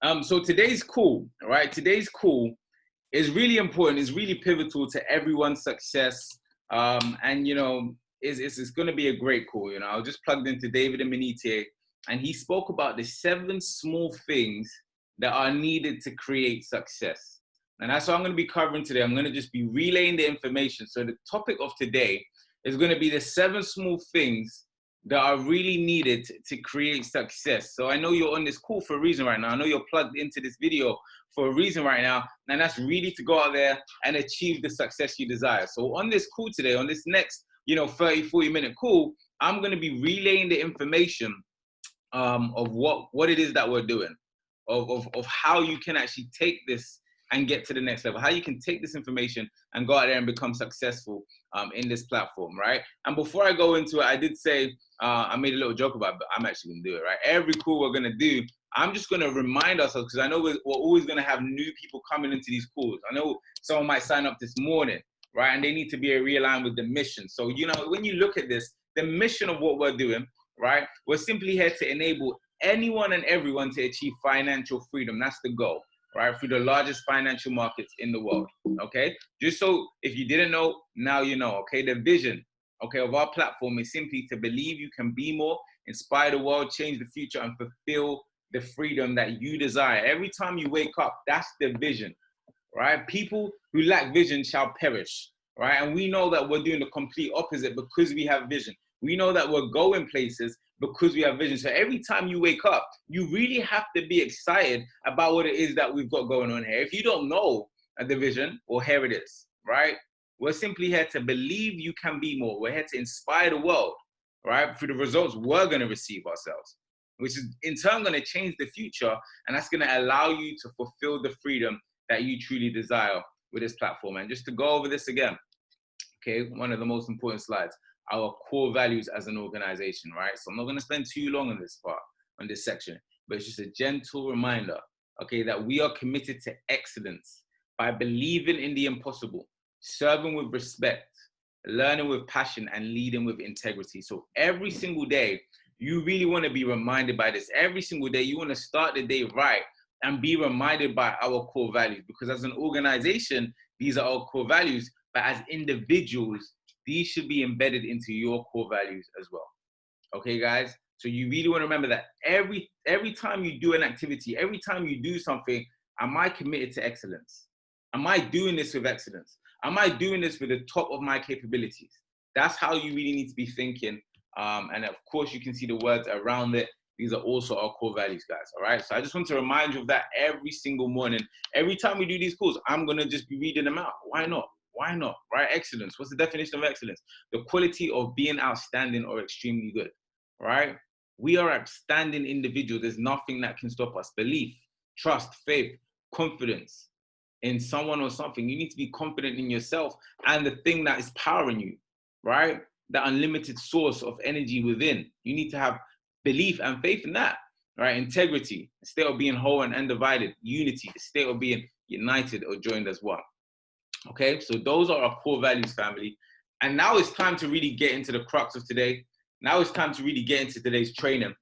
So today's call, all right? Today's call is really important. It's really pivotal to everyone's success. And it's going to be a great call. I was just plugged into David Emanite, and he spoke about the 7 small things that are needed to create success. And that's what I'm going to be covering today. I'm going to just be relaying the information. So the topic of today is going to be the 7 small things that are really needed to create success. So I know you're on this call for a reason right now. I know you're plugged into this video for a reason right now, and that's really to go out there and achieve the success you desire. So on this call today, on this next 30-40 minute call, I'm going to be relaying the information of what it is that we're doing, of how you can actually take this and get to the next level, how you can take this information and go out there and become successful in this platform, right? And before I go into it, I did say, I made a little joke about it, but I'm actually gonna do it, right? Every call we're gonna do, I'm just gonna remind ourselves, because I know we're always gonna have new people coming into these calls. I know someone might sign up this morning, right? And they need to be realigned with the mission. So, when you look at this, the mission of what we're doing, right? We're simply here to enable anyone and everyone to achieve financial freedom. That's the goal, right? Through the largest financial markets in the world, okay? Just so if you didn't know, now you know, okay? The vision, okay, of our platform is simply to believe you can be more, inspire the world, change the future, and fulfill the freedom that you desire. Every time you wake up, that's the vision, right? People who lack vision shall perish, right? And we know that we're doing the complete opposite because we have vision. We know that we're going places because we have vision. So every time you wake up, you really have to be excited about what it is that we've got going on here. If you don't know the vision, well, here it is, right? We're simply here to believe you can be more. We're here to inspire the world, right? Through the results we're going to receive ourselves, which is in turn going to change the future. And that's going to allow you to fulfill the freedom that you truly desire with this platform. And just to go over this again, okay, one of the most important slides, our core values as an organization, right? So I'm not going to spend too long on this part, on this section, but it's just a gentle reminder, okay, that we are committed to excellence by believing in the impossible, serving with respect, learning with passion, and leading with integrity. So every single day, you really want to be reminded by this. Every single day, you want to start the day right and be reminded by our core values, because as an organization, these are our core values, but as individuals, these should be embedded into your core values as well. Okay, guys? So you really want to remember that every time you do an activity, every time you do something, am I committed to excellence? Am I doing this with excellence? Am I doing this with the top of my capabilities? That's how you really need to be thinking. And of course, you can see the words around it. These are also our core values, guys. All right. So I just want to remind you of that every single morning. Every time we do these calls, I'm going to just be reading them out. Why not? Why not? Right? Excellence. What's the definition of excellence? The quality of being outstanding or extremely good. Right? We are outstanding individuals. There's nothing that can stop us. Belief, trust, faith, confidence in someone or something. You need to be confident in yourself and the thing that is powering you. Right? The unlimited source of energy within. You need to have belief and faith in that, right? Integrity, the state of being whole and undivided. Unity, the state of being united or joined as one. Okay, so those are our core values, family. And now it's time to really get into the crux of today. Now it's time to really get into today's training.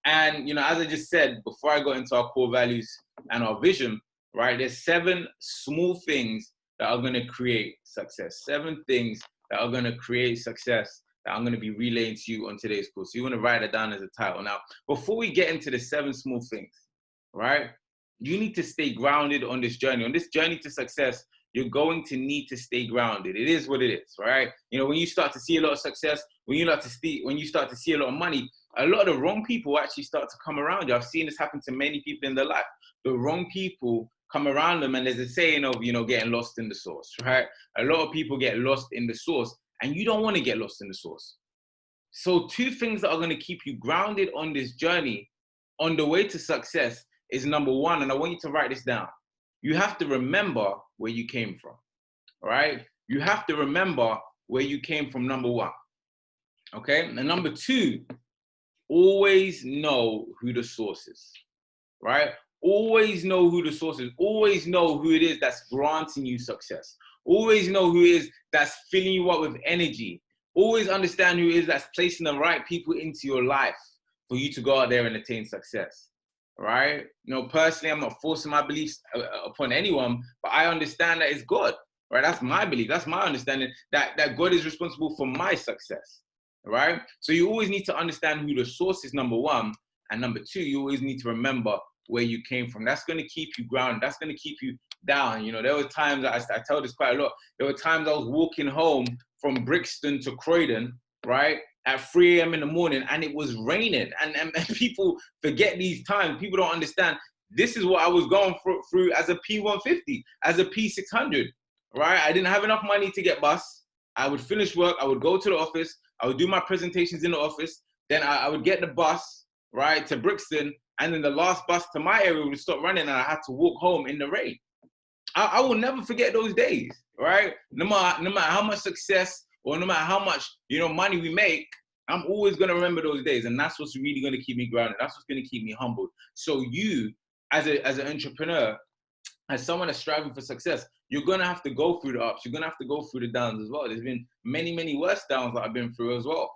And, as I just said, before I go into our core values and our vision, right, there's 7 small things that are going to create success. 7 things that are going to create success that I'm going to be relaying to you on today's course. So you want to write it down as a title. Now, before we get into the 7 small things, right, you need to stay grounded on this journey. On this journey to success, you're going to need to stay grounded. It is what it is, right? When you start to see a lot of success, when you start to see a lot of money, a lot of the wrong people actually start to come around you. I've seen this happen to many people in their life. The wrong people come around them, and there's a saying of, getting lost in the sauce, right? A lot of people get lost in the sauce, and you don't want to get lost in the sauce. So 2 things that are going to keep you grounded on this journey, on the way to success, is number 1, and I want you to write this down. You have to remember where you came from, right? You have to remember where you came from, number 1, okay? And number 2, always know who the source is, right? Always know who the source is. Always know who it is that's granting you success. Always know who it is that's filling you up with energy. Always understand who it is that's placing the right people into your life for you to go out there and attain success. right? You know, personally, I'm not forcing my beliefs upon anyone, but I understand that it's God, right? That's my belief. That's my understanding that God is responsible for my success, right? So you always need to understand who the source is, number one. And number two, you always need to remember where you came from. That's going to keep you grounded. That's going to keep you down. You know, there were times, I tell this quite a lot, there were times I was walking home from Brixton to Croydon, right, at 3 a.m. in the morning, and it was raining. And people forget these times. People don't understand. This is what I was going through as a P150, as a P600, right? I didn't have enough money to get bus. I would finish work. I would go to the office. I would do my presentations in the office. Then I would get the bus, right, to Brixton. And then the last bus to my area would stop running, and I had to walk home in the rain. I will never forget those days, right? No matter how much success or no matter how much, you know, money we make, I'm always going to remember those days. And that's what's really going to keep me grounded. That's what's going to keep me humbled. So you, as an entrepreneur, as someone that's striving for success, you're going to have to go through the ups. You're going to have to go through the downs as well. There's been many, many worse downs that I've been through as well.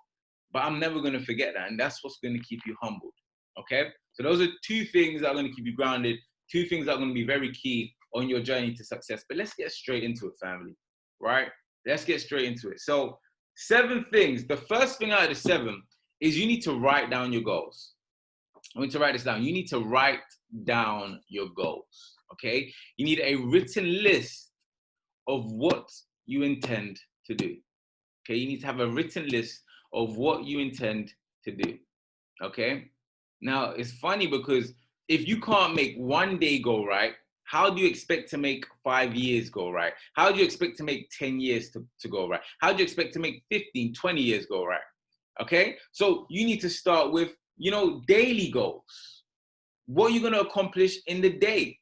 But I'm never going to forget that. And that's what's going to keep you humbled. Okay? So those are two things that are going to keep you grounded. Two things that are going to be very key on your journey to success. But let's get straight into it, family. Right? Let's get straight into it. So 7 things. The first thing out of the 7 is you need to write down your goals. I want you to write this down. You need to write down your goals. Okay? You need a written list of what you intend to do. Okay? You need to have a written list of what you intend to do. Okay? Now, it's funny because if you can't make one day go right, how do you expect to make 5 years go right? How do you expect to make 10 years to go right? How do you expect to make 15, 20 years go right? Okay? So you need to start with, you know, daily goals. What are you going to accomplish in the day?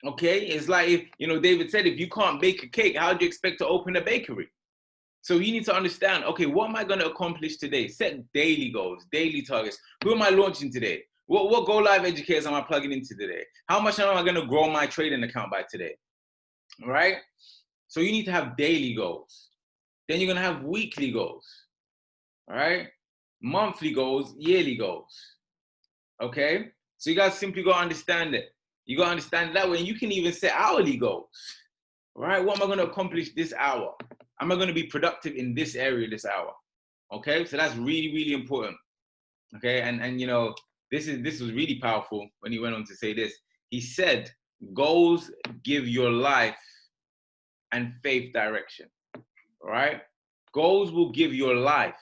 Okay? It's like, if, you know, David said, if you can't bake a cake, how do you expect to open a bakery? So you need to understand, okay, what am I going to accomplish today? Set daily goals, daily targets. Who am I launching today? What Go Live educators am I plugging into today? How much am I going to grow my trading account by today? All right? So you need to have daily goals. Then you're going to have weekly goals. All right? Monthly goals, yearly goals. Okay? So you guys simply got to understand it. You got to understand that way. And you can even set hourly goals. All right? What am I going to accomplish this hour? Am I going to be productive in this area this hour? Okay? So that's really, really important. Okay? And you know, this was really powerful when he went on to say this. He said, goals give your life and faith direction. All right? Goals will give your life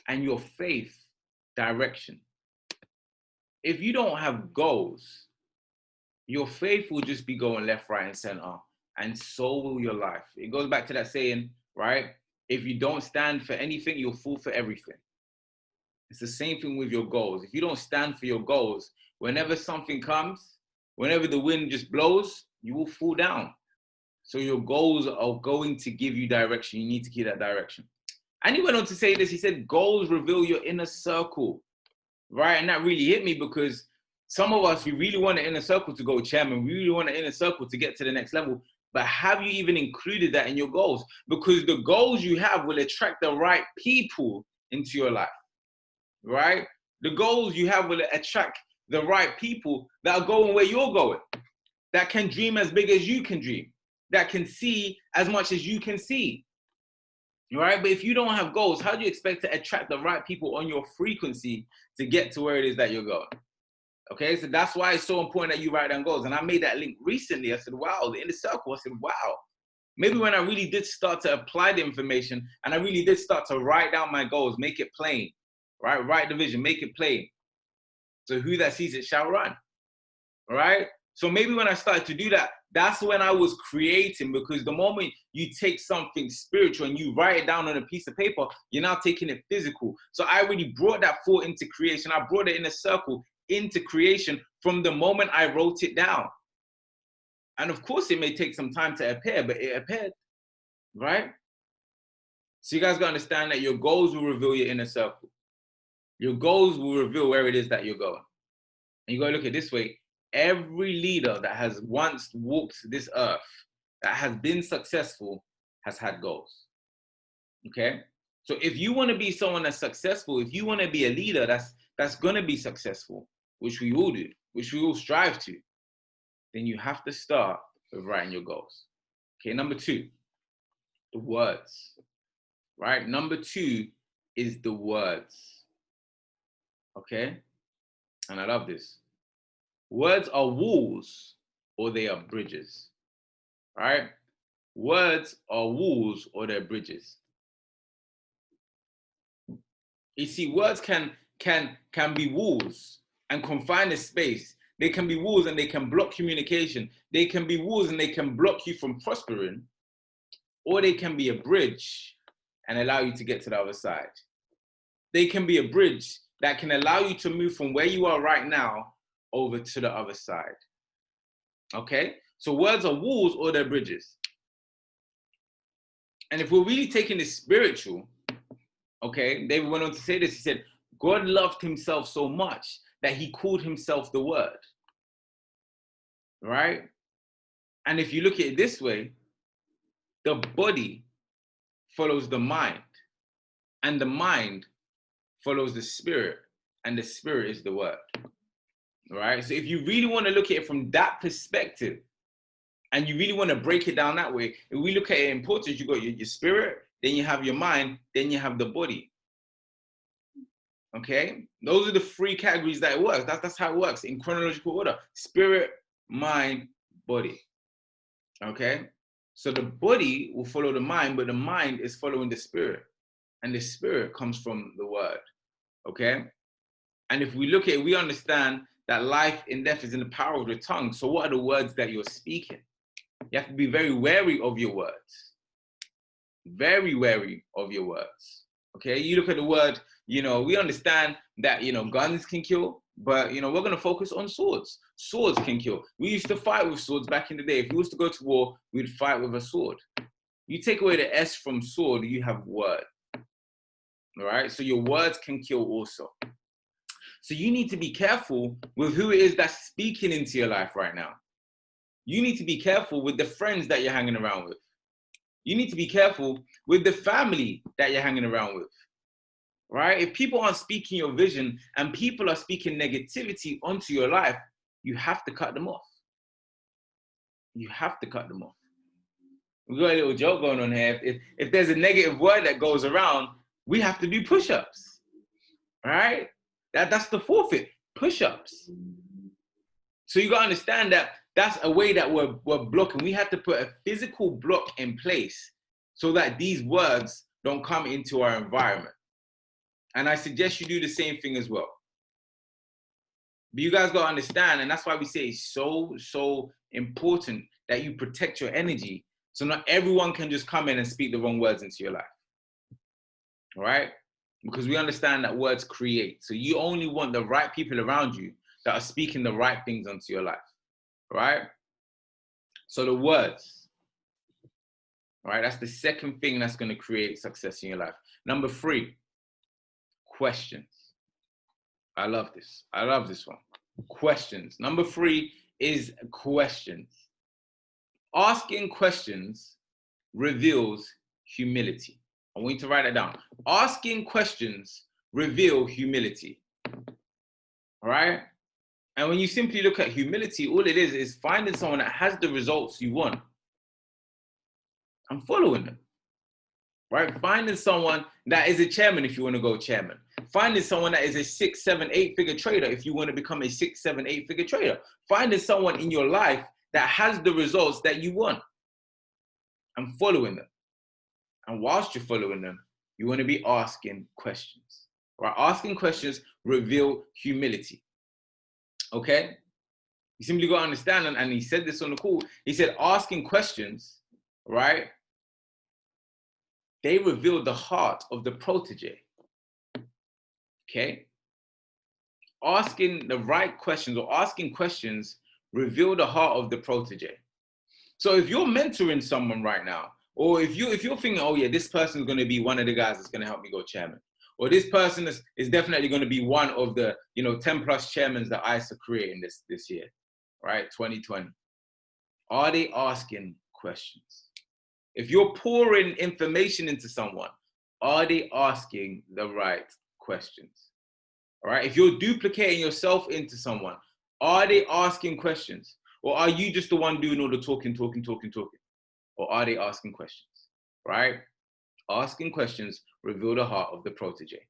and your faith direction. If you don't have goals, your faith will just be going left, right, and center. And so will your life. It goes back to that saying, right? If you don't stand for anything, you'll fall for everything. It's the same thing with your goals. If you don't stand for your goals, whenever something comes, whenever the wind just blows, you will fall down. So your goals are going to give you direction. You need to keep that direction. And he went on to say this. He said, goals reveal your inner circle, right? And that really hit me because some of us, we really want an inner circle to go chairman. We really want an inner circle to get to the next level. But have you even included that in your goals? Because the goals you have will attract the right people into your life, right? The goals you have will attract the right people that are going where you're going, that can dream as big as you can dream, that can see as much as you can see, right? But if you don't have goals, how do you expect to attract the right people on your frequency to get to where it is that you're going? Okay, so that's why it's so important that you write down goals. And I made that link recently. I said, wow, the inner circle. I said, wow. Maybe when I really did start to apply the information and I really did start to write down my goals, make it plain, right? Write the vision, make it plain. So who that sees it shall run, all right? So maybe when I started to do that, that's when I was creating, because the moment you take something spiritual and you write it down on a piece of paper, you're now taking it physical. So I really brought that thought into creation. I brought it in a circle into creation from the moment I wrote it down. And of course, it may take some time to appear, but it appeared, right? So you guys got to understand that your goals will reveal your inner circle. Your goals will reveal where it is that you're going. And you got to look at it this way. Every leader that has once walked this earth, that has been successful, has had goals. Okay? So if you want to be someone that's successful, if you want to be a leader that's going to be successful, which we all do, which we all strive to, then you have to start with writing your goals. Okay, number 2, the words, right? Number 2 is the words, okay? And I love this. Words are walls or they are bridges, right? Words are walls or they're bridges. You see, words can be walls and confine a space. They can be walls and they can block communication. They can be walls and they can block you from prospering, or they can be a bridge and allow you to get to the other side. They can be a bridge that can allow you to move from where you are right now over to the other side. Okay? So words are walls or they're bridges. And if we're really taking this spiritual, okay, David went on to say this. He said, God loved himself so much that he called himself the Word. Right? And if you look at it this way, the body follows the mind, and the mind follows the spirit, and the spirit is the Word. Right? So if you really want to look at it from that perspective, and you really want to break it down that way, if we look at it in importance, you got your spirit, then you have your mind, then you have the body. Okay? Those are the 3 categories that it works. That's how it works in chronological order. Spirit, mind, body. Okay? So the body will follow the mind, but the mind is following the spirit. And the spirit comes from the Word. Okay? And if we look at it, we understand that life and death is in the power of the tongue. So what are the words that you're speaking? You have to be very wary of your words. Very wary of your words. Okay? You look at the word, we understand that, guns can kill, but, we're going to focus on swords. Swords can kill. We used to fight with swords back in the day. If we was to go to war, we'd fight with a sword. You take away the S from sword, you have word. All right? So your words can kill also. So you need to be careful with who it is that's speaking into your life right now. You need to be careful with the friends that you're hanging around with. You need to be careful with the family that you're hanging around with. Right? If people aren't speaking your vision and people are speaking negativity onto your life, you have to cut them off. You have to cut them off. We've got a little joke going on here. If there's a negative word that goes around, we have to do push-ups. Right? That's the forfeit, push-ups. So you got to understand that that's a way that we're blocking. We have to put a physical block in place so that these words don't come into our environment. And I suggest you do the same thing as well. But you guys got to understand, and that's why we say it's so important that you protect your energy, so not everyone can just come in and speak the wrong words into your life. All right? Because we understand that words create. So you only want the right people around you that are speaking the right things onto your life. All right? So the words. All right? That's the second thing that's going to create success in your life. Number 3. Questions. I love this. I love this one. Questions. Number 3 is questions. Asking questions reveals humility. I want you to write that down. Asking questions reveal humility. All right? And when you simply look at humility, all it is finding someone that has the results you want and following them. Right? Finding someone that is a chairman if you want to go chairman. Finding someone that is a 6, 7, 8 figure trader if you want to become a 6, 7, 8 figure trader. Finding someone in your life that has the results that you want and following them. And whilst you're following them, you want to be asking questions. Right? Asking questions reveal humility. Okay? You simply got to understand, and he said this on the call, he said asking questions, right? They reveal the heart of the protege. Okay? Asking the right questions or asking questions reveal the heart of the protege. So if you're mentoring someone right now, or if you're thinking, oh yeah, this person is going to be one of the guys that's going to help me go chairman, or this person is definitely going to be one of the 10 plus chairmans that ICE are creating this year, right? 2020. Are they asking questions? If you're pouring information into someone, are they asking the right questions? All right. If you're duplicating yourself into someone, are they asking questions? Or are you just the one doing all the talking? Or are they asking questions? Right? Asking questions reveal the heart of the protege.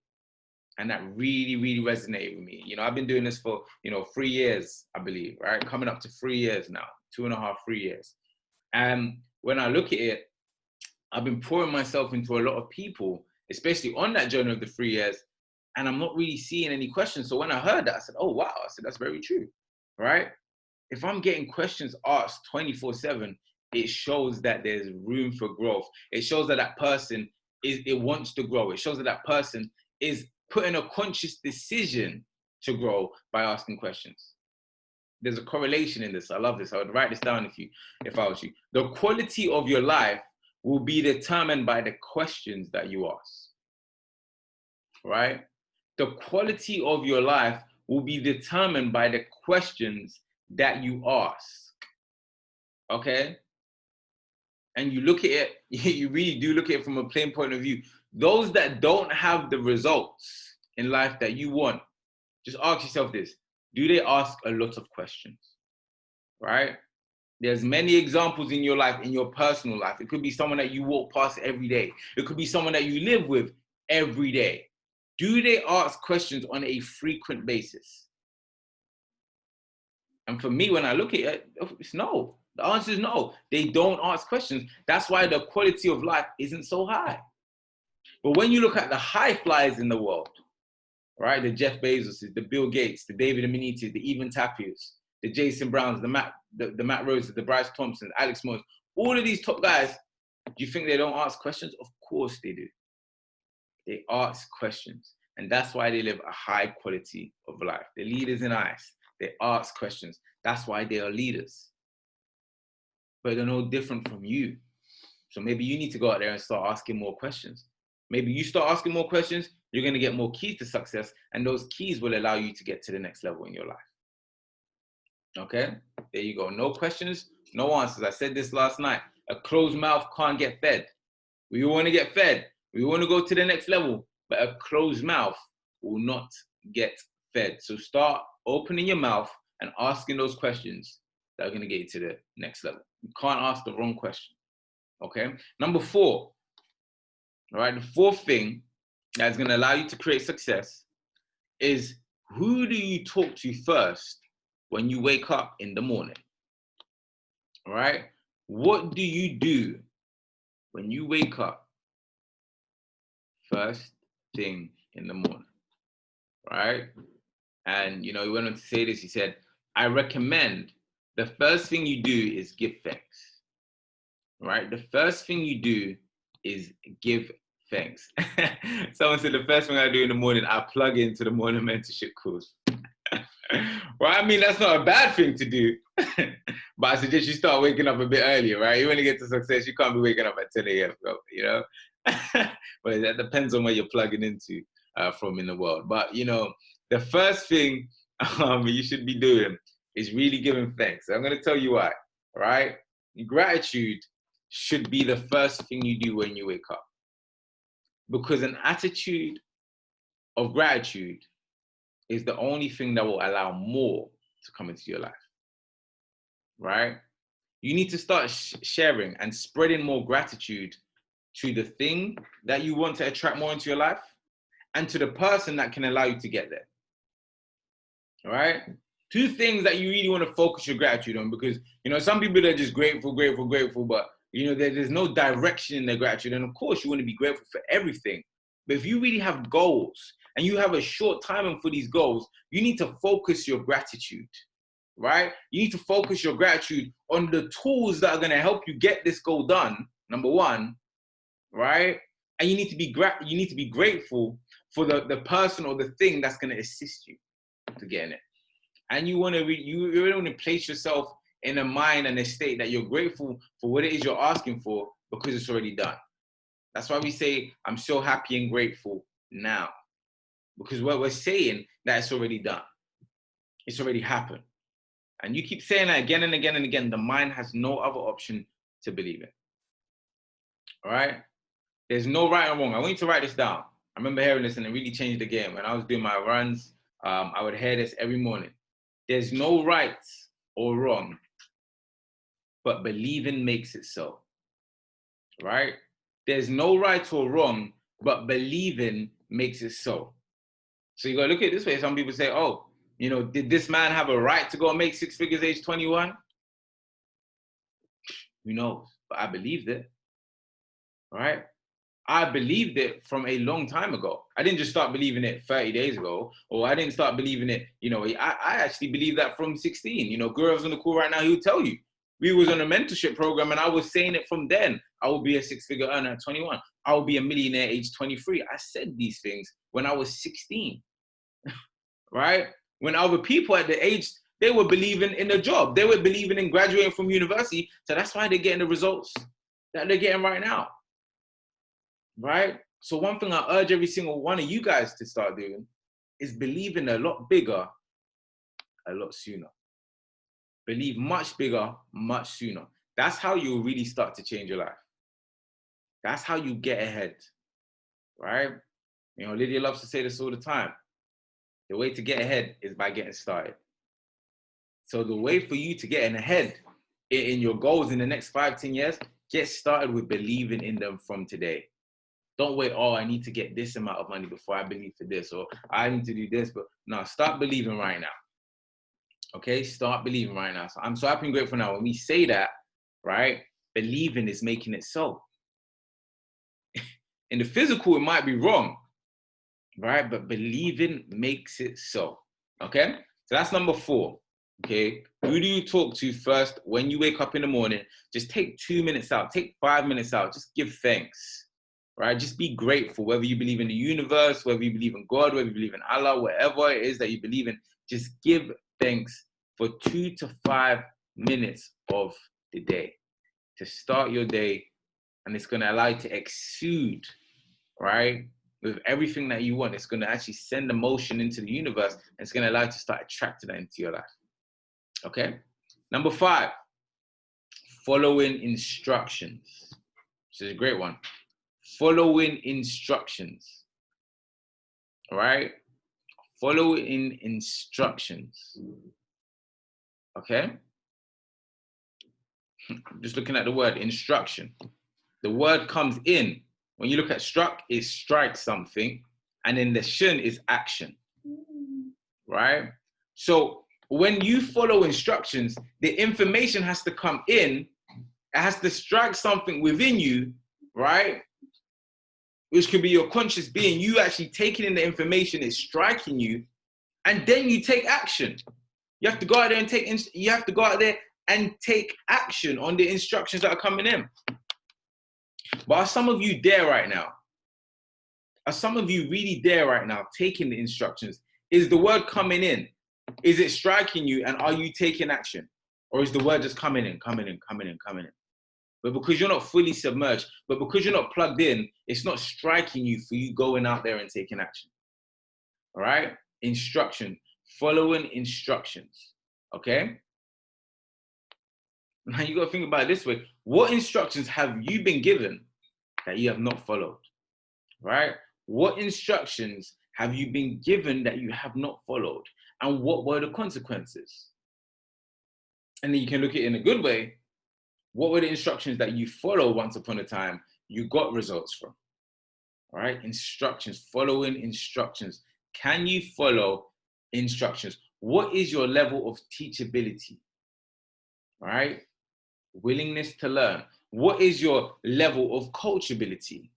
And that really, really resonated with me. I've been doing this for, 3 years, I believe, right? Coming up to 3 years now, 2.5, 3 years. And when I look at it, I've been pouring myself into a lot of people, especially on that journey of the 3 years, and I'm not really seeing any questions. So when I heard that, I said, oh, wow. I said, that's very true, right? If I'm getting questions asked 24/7, it shows that there's room for growth. It shows that that person it wants to grow. It shows that that person is putting a conscious decision to grow by asking questions. There's a correlation in this. I love this. I would write this down if I was you. The quality of your life will be determined by the questions that you ask, right? The quality of your life will be determined by the questions that you ask, okay? And you look at it, you really do look at it from a plain point of view. Those that don't have the results in life that you want, just ask yourself this: do they ask a lot of questions, right? There's many examples in your life, in your personal life. It could be someone that you walk past every day. It could be someone that you live with every day. Do they ask questions on a frequent basis? And for me, when I look at it, it's no. The answer is no. They don't ask questions. That's why the quality of life isn't so high. But when you look at the high flyers in the world, right? The Jeff Bezoses, the Bill Gates, the David Amenitis, the Even Tapias, the Jason Browns, the Matt Roses, the Bryce Thompsons, Alex Moores, all of these top guys, do you think they don't ask questions? Of course they do. They ask questions. And that's why they live a high quality of life. They're leaders in ice. They ask questions. That's why they are leaders. But they're no different from you. So maybe you need to go out there and start asking more questions. Maybe you start asking more questions, you're going to get more keys to success, and those keys will allow you to get to the next level in your life. Okay? There you go. No questions, no answers. I said this last night. A closed mouth can't get fed. We want to get fed. We want to go to the next level, but a closed mouth will not get fed. So start opening your mouth and asking those questions that are going to get you to the next level. You can't ask the wrong question. Okay? Number 4. All right, the 4th thing that's going to allow you to create success is, who do you talk to first when you wake up in the morning? All right? What do you do when you wake up first thing in the morning? Right? And, he went on to say this. He said, I recommend the first thing you do is give thanks. Right? The first thing you do is give thanks. Someone said the first thing I do in the morning, I plug into the morning mentorship course. Well, I mean, that's not a bad thing to do. But I suggest you start waking up a bit earlier, right? You want to get to success, you can't be waking up at 10 a.m., But that depends on where you're plugging into from in the world. But, the first thing you should be doing is really giving thanks. I'm going to tell you why, right? Gratitude should be the first thing you do when you wake up. Because an attitude of gratitude is the only thing that will allow more to come into your life, right? You need to start sharing and spreading more gratitude to the thing that you want to attract more into your life and to the person that can allow you to get there, all right? 2 things that you really want to focus your gratitude on, because, some people are just grateful, but, there's no direction in their gratitude. And of course, you want to be grateful for everything. But if you really have goals and you have a short timing for these goals, you need to focus your gratitude, right? You need to focus your gratitude on the tools that are going to help you get this goal done, number 1, right? And you need to be grateful for the person or the thing that's going to assist you to getting it. And you really want to place yourself in a mind and a state that you're grateful for what it is you're asking for, because it's already done. That's why we say, I'm so happy and grateful now. Because what we're saying that it's already done. It's already happened. And you keep saying that again and again and again, the mind has no other option to believe it. All right? There's no right or wrong. I want you to write this down. I remember hearing this and it really changed the game. When I was doing my runs, I would hear this every morning. There's no right or wrong, but believing makes it so, right? There's no right or wrong, but believing makes it so. So you got to look at it this way. Some people say, oh, did this man have a right to go and make six figures age 21? Who knows? But I believed it, right? I believed it from a long time ago. I didn't just start believing it 30 days ago, or I didn't start believing it, I actually believed that from 16. Girls on the call right now, he would tell you. We was on a mentorship program and I was saying it from then. I will be a six-figure earner at 21. I will be a millionaire at age 23. I said these things when I was 16, right? When other people at the age, they were believing in a job. They were believing in graduating from university. So that's why they're getting the results that they're getting right now, right? So one thing I urge every single one of you guys to start doing is believing a lot bigger, a lot sooner. Believe much bigger, much sooner. That's how you'll really start to change your life. That's how you get ahead, right? Lydia loves to say this all the time. The way to get ahead is by getting started. So the way for you to get ahead in your goals in the next 5-10 years, get started with believing in them from today. Don't wait, oh, I need to get this amount of money before I believe for this, or I need to do this. But no, start believing right now. Okay, start believing right now. So I'm so happy and grateful now. When we say that, right, believing is making it so. In the physical, it might be wrong, right? But believing makes it so. Okay, so that's number 4. Okay, who do you talk to first when you wake up in the morning? Just take 2 minutes out, take 5 minutes out, just give thanks, right? Just be grateful, whether you believe in the universe, whether you believe in God, whether you believe in Allah, whatever it is that you believe in, just give thanks for 2 to 5 minutes of the day to start your day. And it's going to allow you to exude, right, with everything that you want. It's going to actually send emotion into the universe, and it's going to allow you to start attracting that into your life. Okay. Number 5, following instructions. This is a great one. Following instructions. All right. Following instructions. Okay. Just looking at the word instruction. The word comes in. When you look at struck, it strikes something. And then the shin is action. Right? So when you follow instructions, the information has to come in. It has to strike something within you, right? Which could be your conscious being. You actually taking in the information, it's striking you, and then you take action. You have to go out there and take action on the instructions that are coming in. But are some of you there right now? Are some of you really there right now, taking the instructions? Is the word coming in? Is it striking you, and are you taking action? Or is the word just coming in? But because you're not fully submerged, but because you're not plugged in, it's not striking you for you going out there and taking action. All right? Instruction. Following instructions. Okay? Now you got to think about it this way. What instructions have you been given that you have not followed? Right? What instructions have you been given that you have not followed? And what were the consequences? And then you can look at it in a good way. What were the instructions that you followed once upon a time you got results from? All right? Instructions, following instructions. Can you follow instructions? What is your level of teachability? All right? Willingness to learn. What is your level of coachability?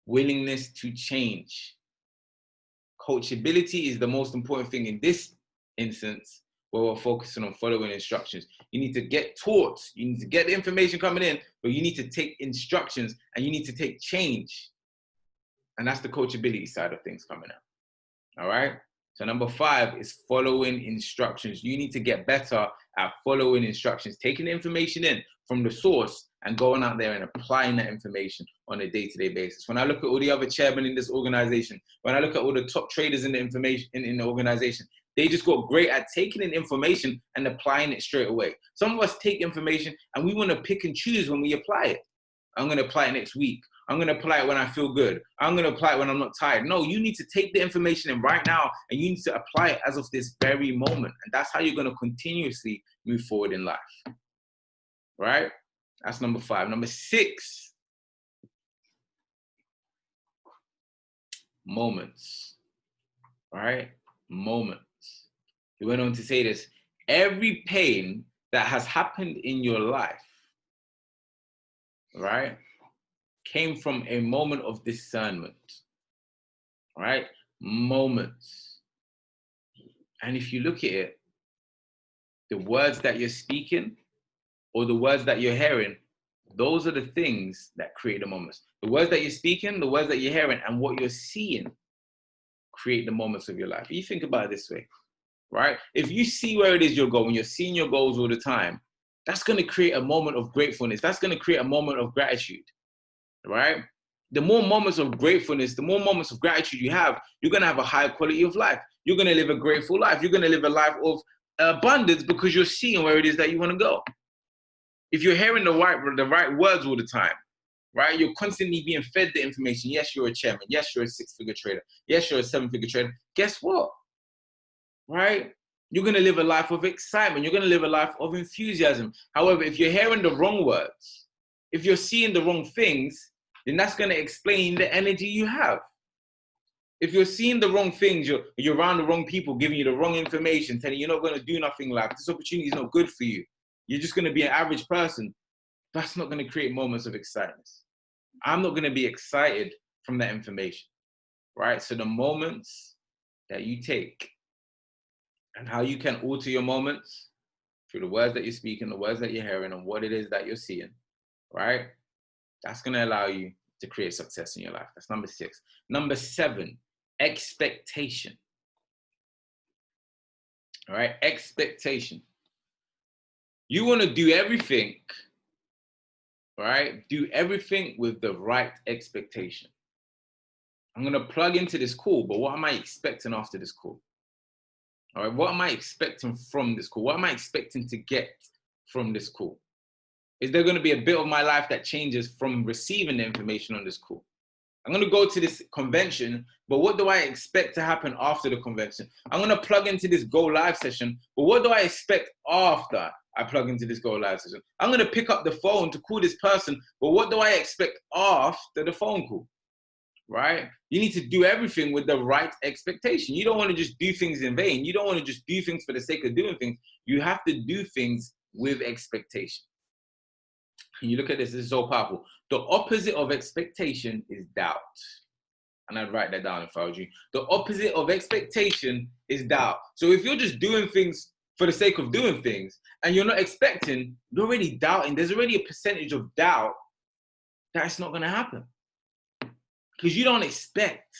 Willingness to change. Coachability is the most important thing in this instance, where we're focusing on following instructions. You need to get taught, you need to get the information coming in, but you need to take instructions and you need to take change. And that's the coachability side of things coming out. All right? So number 5 is following instructions. You need to get better at following instructions, taking the information in from the source and going out there and applying that information on a day-to-day basis. When I look at all the other chairmen in this organization, when I look at all the top traders in the information in the organization, they just got great at taking in information and applying it straight away. Some of us take information and we want to pick and choose when we apply it. I'm going to apply it next week. I'm going to apply it when I feel good. I'm going to apply it when I'm not tired. No, you need to take the information in right now and you need to apply it as of this very moment. And that's how you're going to continuously move forward in life. Right? That's number 5. Number 6, moments. Right? Moments. He went on to say this: every pain that has happened in your life, right, came from a moment of discernment. Right? Moments. And if you look at it, the words that you're speaking or the words that you're hearing, those are the things that create the moments. The words that you're speaking, the words that you're hearing, and what you're seeing create the moments of your life. You think about it this way, right? If you see where it is you're going, you're seeing your goals all the time, that's going to create a moment of gratefulness. That's going to create a moment of gratitude, right? The more moments of gratefulness, the more moments of gratitude you have, you're going to have a higher quality of life. You're going to live a grateful life. You're going to live a life of abundance because you're seeing where it is that you want to go. If you're hearing the right words all the time, right? You're constantly being fed the information. Yes, you're a chairman. Yes, you're a 6-figure trader. Yes, you're a 7-figure trader. Guess what? Right? You're going to live a life of excitement. You're going to live a life of enthusiasm. However, if you're hearing the wrong words, if you're seeing the wrong things, then that's going to explain the energy you have. If you're seeing the wrong things, you're around the wrong people, giving you the wrong information, telling you you're not going to do nothing in life, this opportunity is not good for you, you're just going to be an average person, that's not going to create moments of excitement. I'm not going to be excited from that information, right? So the moments that you take and how you can alter your moments through the words that you're speaking, the words that you're hearing, and what it is that you're seeing, right? That's going to allow you to create success in your life. That's number 6. Number 7, expectation. All right, expectation. You want to do everything, right? Do everything with the right expectation. I'm going to plug into this call, but what am I expecting after this call? All right, what am I expecting from this call? What am I expecting to get from this call? Is there going to be a bit of my life that changes from receiving the information on this call? I'm going to go to this convention, but what do I expect to happen after the convention? I'm going to plug into this Go Live session, but what do I expect after I plug into this Go Live session? I'm going to pick up the phone to call this person, but what do I expect after the phone call? Right? You need to do everything with the right expectation. You don't want to just do things in vain. You don't want to just do things for the sake of doing things. You have to do things with expectation. And you look at this is so powerful. The opposite of expectation is doubt. And I'd write that down if I was you. The opposite of expectation is doubt. So if you're just doing things for the sake of doing things and you're not expecting, you're already doubting. There's already a percentage of doubt that it's not going to happen. Because you don't expect,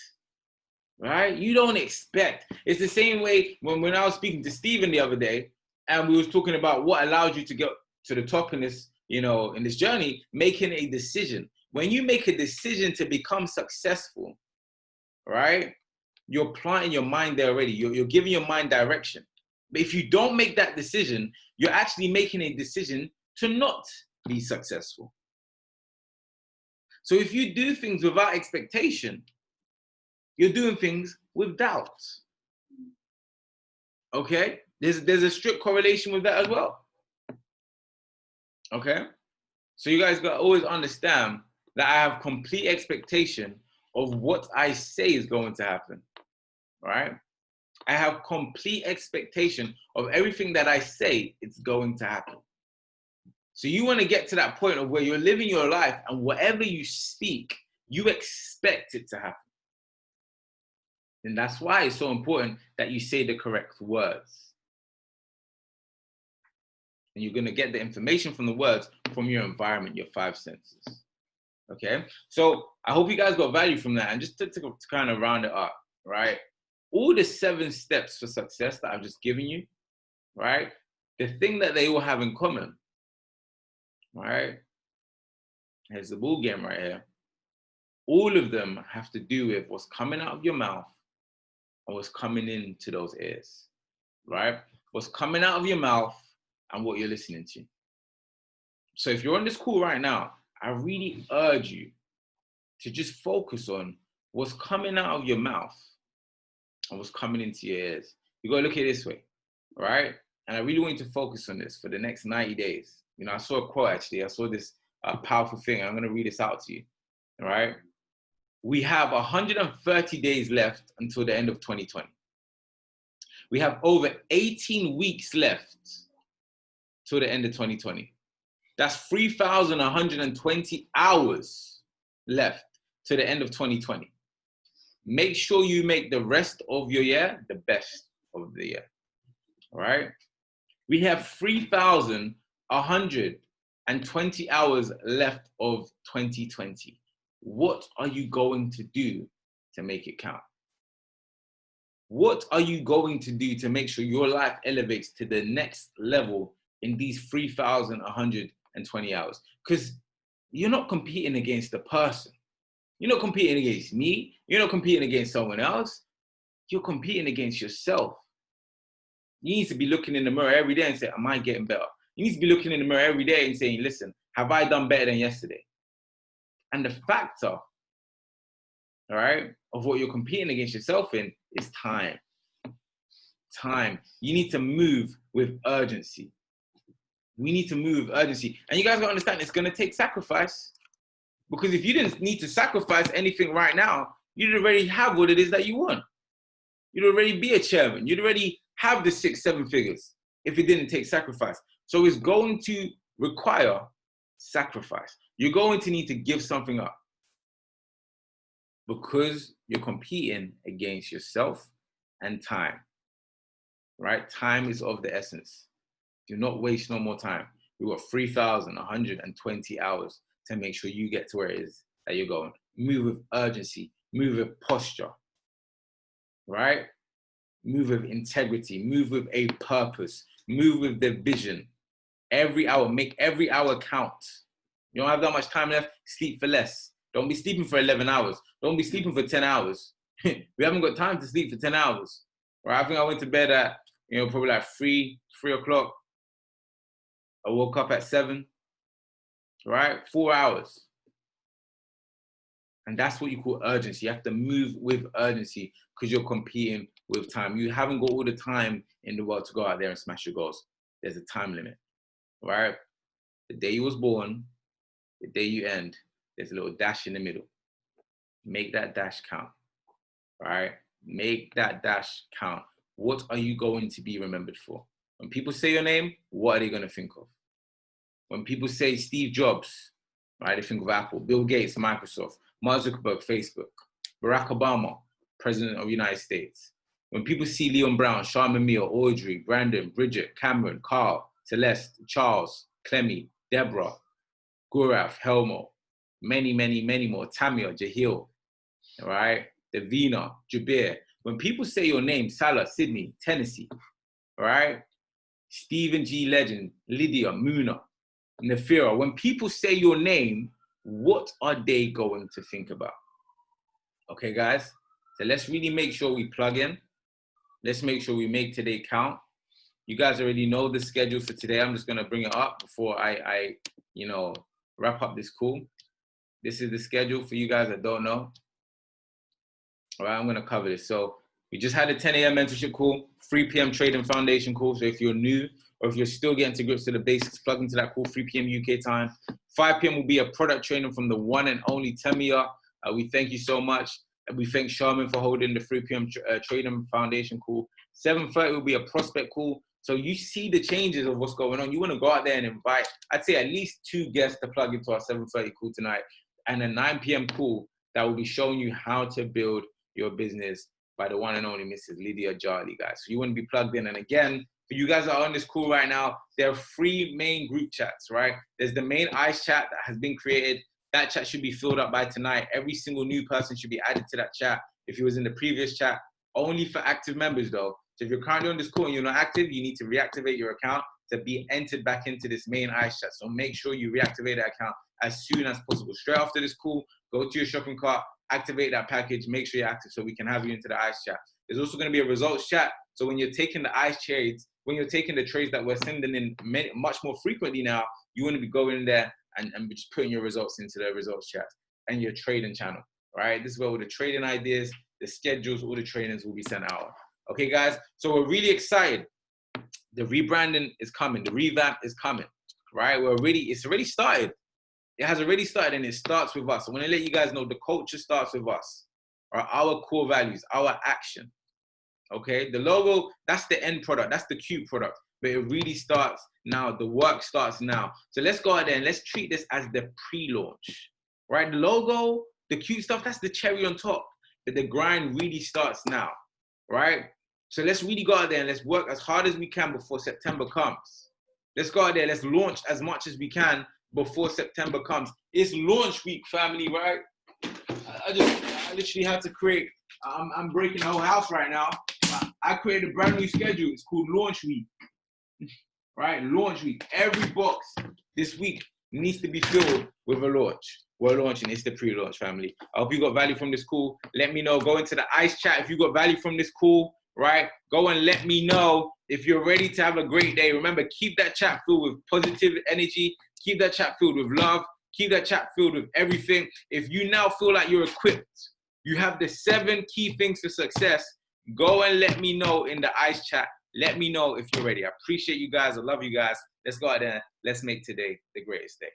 right? You don't expect. It's the same way when I was speaking to Stephen the other day and we was talking about what allowed you to get to the top in this, in this journey, making a decision. When you make a decision to become successful, right? You're planting your mind there already. You're giving your mind direction. But if you don't make that decision, you're actually making a decision to not be successful. So if you do things without expectation, you're doing things with doubt. Okay? There's a strict correlation with that as well. Okay? So you guys got to always understand that I have complete expectation of what I say is going to happen. Right? I have complete expectation of everything that I say it's going to happen. So you want to get to that point of where you're living your life and whatever you speak, you expect it to happen. And that's why it's so important that you say the correct words. And you're going to get the information from the words from your environment, your 5 senses. Okay? So I hope you guys got value from that. And just to kind of round it up, right? All the 7 steps for success that I've just given you, right? The thing that they all have in common, right? Here's the ball game right here. All of them have to do with what's coming out of your mouth and what's coming into those ears, right? What's coming out of your mouth and what you're listening to. So if you're on this call right now, I really urge you to just focus on what's coming out of your mouth and what's coming into your ears. You gotta look at it this way, all right? And I really want you to focus on this for the next 90 days. You know, I saw a quote actually. I saw this powerful thing. I'm gonna read this out to you, all right? We have 130 days left until the end of 2020. We have over 18 weeks left till the end of 2020. That's 3,120 hours left to the end of 2020. Make sure you make the rest of your year the best of the year, all right? We have 3,120 hours left of 2020. What are you going to do to make it count? What are you going to do to make sure your life elevates to the next level in these 3,120 hours? Because you're not competing against the person. You're not competing against me. You're not competing against someone else. You're competing against yourself. You need to be looking in the mirror every day and say, am I getting better? You need to be looking in the mirror every day and saying, listen, have I done better than yesterday? And the factor, all right, of what you're competing against yourself in is time. Time. You need to move with urgency. We need to move with urgency. And you guys gotta understand it's gonna take sacrifice. Because if you didn't need to sacrifice anything right now, you'd already have what it is that you want. You'd already be a chairman. You'd already have the 6-7 figures if it didn't take sacrifice. So it's going to require sacrifice. You're going to need to give something up because you're competing against yourself and time, right? Time is of the essence. Do not waste no more time. We've got 3,120 hours to make sure you get to where it is that you're going. Move with urgency, move with posture, right? Move with integrity, move with a purpose, move with the vision. Every hour, make every hour count. You don't have that much time left, sleep for less. Don't be sleeping for 11 hours. Don't be sleeping for 10 hours. We haven't got time to sleep for 10 hours. Right? I think I went to bed at, probably like 3 o'clock. I woke up at 7, right? 4 hours. And that's what you call urgency. You have to move with urgency because you're competing with time. You haven't got all the time in the world to go out there and smash your goals. There's a time limit, right? The day you was born, the day you end, there's a little dash in the middle. Make that dash count, right? Make that dash count. What are you going to be remembered for? When people say your name, what are they going to think of? When people say Steve Jobs, right, they think of Apple. Bill Gates, Microsoft. Mark Zuckerberg, Facebook. Barack Obama, President of the United States. When people see Leon Brown, Sharma Mia, Audrey, Brandon, Bridget, Cameron, Carl, Celeste, Charles, Clemmy, Deborah, Gurav, Helmo, many, many, many more, Tamia, Jahil, all right, Davina, Jabir. When people say your name, Salah, Sydney, Tennessee, all right, Stephen G. Legend, Lydia, Muna, Nafira, when people say your name, what are they going to think about? Okay, guys, so let's really make sure we plug in. Let's make sure we make today count. You guys already know the schedule for today. I'm just going to bring it up before I wrap up this call. This is the schedule for you guys that don't know. All right, I'm going to cover this. So we just had a 10 a.m. mentorship call, 3 p.m. trading foundation call. So if you're new or if you're still getting to grips to the basics, plug into that call, 3 p.m. UK time. 5 p.m. will be a product training from the one and only Temia. We thank you so much. And we thank Sharman for holding the 3 p.m. trading foundation call. 7:30 will be a prospect call. So you see the changes of what's going on. You want to go out there and invite, I'd say at least 2 guests to plug into our 7:30 call tonight. And a 9 p.m. call that will be showing you how to build your business by the one and only Mrs. Lydia Jarley, guys. So you want to be plugged in. And again, for you guys that are on this call right now, there are 3 main group chats, right? There's the main ICE chat that has been created. That chat should be filled up by tonight. Every single new person should be added to that chat. If you was in the previous chat, only for active members though. So if you're currently on this call and you're not active, you need to reactivate your account to be entered back into this main ICE chat. So make sure you reactivate that account as soon as possible. Straight after this call, go to your shopping cart, activate that package, make sure you're active so we can have you into the ICE chat. There's also going to be a results chat. So when you're taking the ICE trades, when you're taking the trades that we're sending in much more frequently now, you want to be going in there and just putting your results into the results chat. and your trading channel, right? This is where all the trading ideas, the schedules, all the trainings will be sent out. Okay, guys? So we're really excited. The rebranding is coming. The revamp is coming, right? It's already started. It has already started, and it starts with us. I want to let you guys know the culture starts with us, right? Our core values, our action. Okay, the logo, that's the end product, that's the cute product, but it really starts now. The work starts now. So let's go out there and let's treat this as the pre-launch, right? The logo, the cute stuff, that's the cherry on top, but the grind really starts now, right? So let's really go out there and let's work as hard as we can before September comes. Let's go out there, let's launch as much as we can before September comes. It's launch week, family, right? I literally had to create, I'm breaking the whole house right now. I created a brand new schedule. It's called Launch Week, right? Launch Week. Every box this week needs to be filled with a launch. We're launching. It's the pre-launch, family. I hope you got value from this call. Let me know. Go into the ICE chat if you got value from this call, right? Go and let me know if you're ready to have a great day. Remember, keep that chat filled with positive energy. Keep that chat filled with love. Keep that chat filled with everything. If you now feel like you're equipped, you have the 7 key things for success, go and let me know in the ICE chat. Let me know if you're ready. I appreciate you guys. I love you guys. Let's go out there. Let's make today the greatest day.